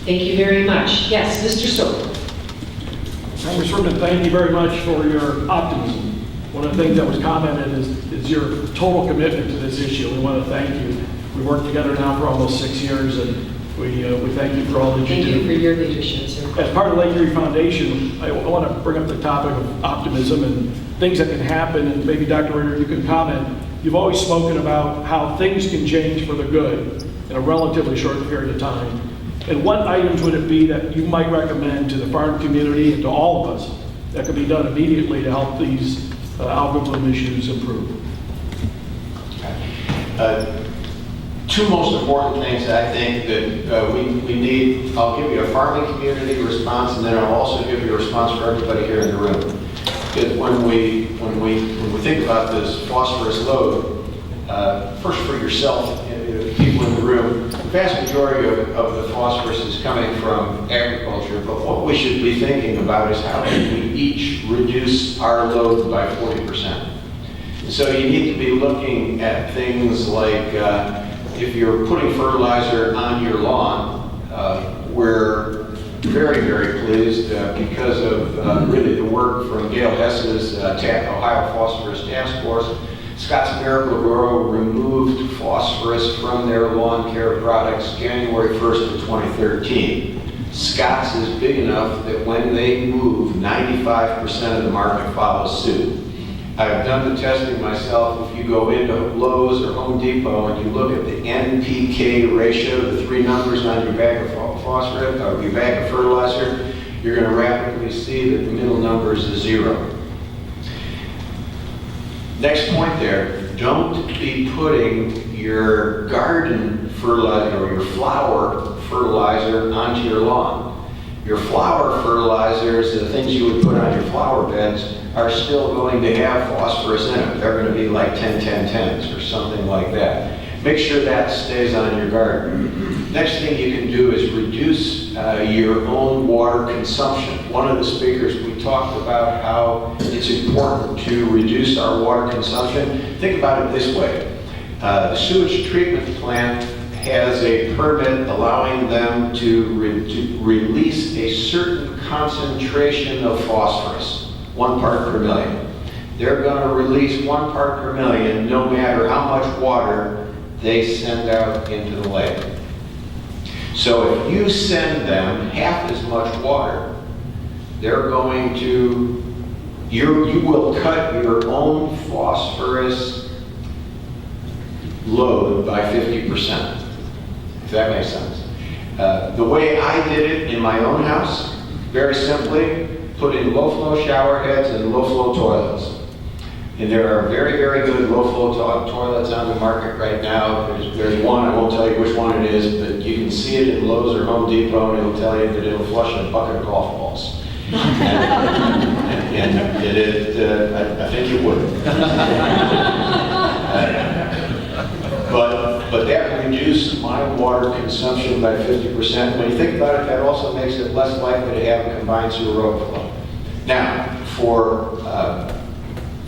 Thank you very much. Yes, Mr. Stouffer. Congresswoman, thank you very much for your optimism. One of the things that was commented is your total commitment to this issue. We want to thank you. We worked together now for almost 6 years, and we thank you for all that you Thank do. you for your leadership, sir. As part of Lake Erie Foundation, I want to bring up the topic of optimism and things that can happen, and maybe Dr. Reutter, you can comment. You've always spoken about how things can change for the good in a relatively short period of time. And what items would it be that you might recommend to the farm community and to all of us that could be done immediately to help these algal bloom issues improve? Two most important things I think that we need. I'll give you a farming community response, and then I'll also give you a response for everybody here in the room. Because when we think about this phosphorus load, first for yourself, people in the room, the vast majority of the phosphorus is coming from agriculture, but what we should be thinking about is how can we each reduce our load by 40%. So you need to be looking at things like if you're putting fertilizer on your lawn, we're very, very pleased because of really the work from Gail Hess's Ohio Phosphorus Task Force. Scott's Miracle-Gro removed phosphorus from their lawn care products January 1st of 2013. Scott's is big enough that when they move, 95% of the market follows suit. I've done the testing myself. If you go into Lowe's or Home Depot and you look at the NPK ratio, the three numbers on your bag of phosphorus, or your bag of fertilizer, you're going to rapidly see that the middle number is a 0. Next point there, don't be putting your garden fertilizer or your flower fertilizer onto your lawn. Your flower fertilizers, the things you would put on your flower beds, are still going to have phosphorus in them. They're going to be like 10-10-10s or something like that. Make sure that stays on your garden. Next thing you can do is reduce your own water consumption. One of the speakers, we talked about how it's important to reduce our water consumption. Think about it this way. The sewage treatment plant has a permit allowing them to release a certain concentration of phosphorus, 1 part per million. They're going to release 1 part per million no matter how much water they send out into the lake. So if you send them half as much water, they're going to, you will cut your own phosphorus load by 50%, if that makes sense. The way I did it in my own house, very simply, put in low-flow shower heads and low-flow toilets. And there are very, very good low-flow toilets on the market right now. There's one, I won't tell you which one it is, but you can see it in Lowe's or Home Depot, and it'll tell you that it'll flush a bucket of golf balls. and I think it would. But that reduced my water consumption by 50%. When you think about it, that also makes it less likely to have a combined sewer overflow. Now, for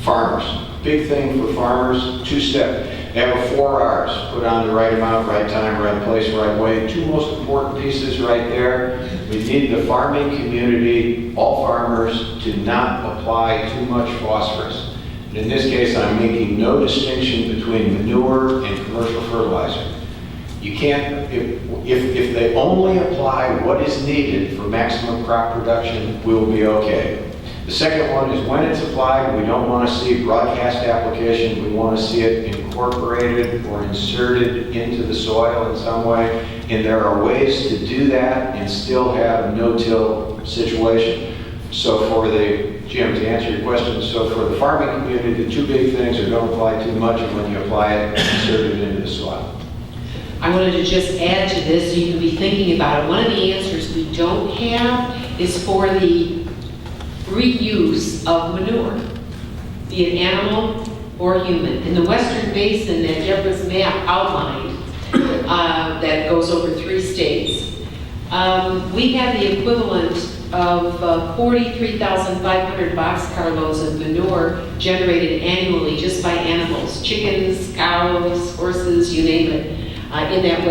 farmers, big thing for farmers, 2-step. They have a 4 R's, put on the right amount, right time, right place, right way. 2 most important pieces right there. We need the farming community, all farmers, to not apply too much phosphorus. And in this case, I'm making no distinction between manure and commercial fertilizer. You can't, if they only apply what is needed for maximum crop production, we'll be okay. The second one is when it's applied, we don't want to see broadcast application. We want to see it incorporated or inserted into the soil in some way. And there are ways to do that and still have a no-till situation. So for Jim, to answer your question, so for the farming community, the 2 big things are don't apply too much, and when you apply it, insert it into the soil. I wanted to just add to this so you can be thinking about it. One of the answers we don't have is for the reuse of manure, be it animal or human. In the Western Basin that Deborah's map outlined, that goes over 3 states, we have the equivalent of 43,500 boxcar loads of manure generated annually just by animals, chickens, cows, horses, you name it, in that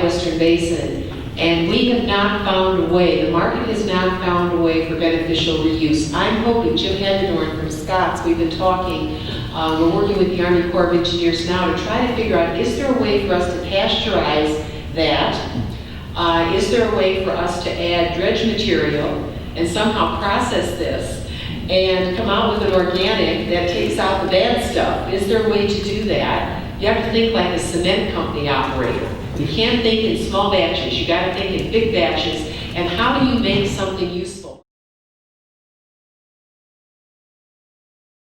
Western Basin. And we have not found a way, the market has not found a way for beneficial reuse. I'm hoping, Jim Hagedorn from Scott's, we've been talking, we're working with the Army Corps of Engineers now to try to figure out, is there a way for us to pasteurize that? Is there a way for us to add dredge material and somehow process this and come out with an organic that takes out the bad stuff? Is there a way to do that? You have to think like a cement company operator. You can't think in small batches, you gotta think in big batches. And how do you make something useful?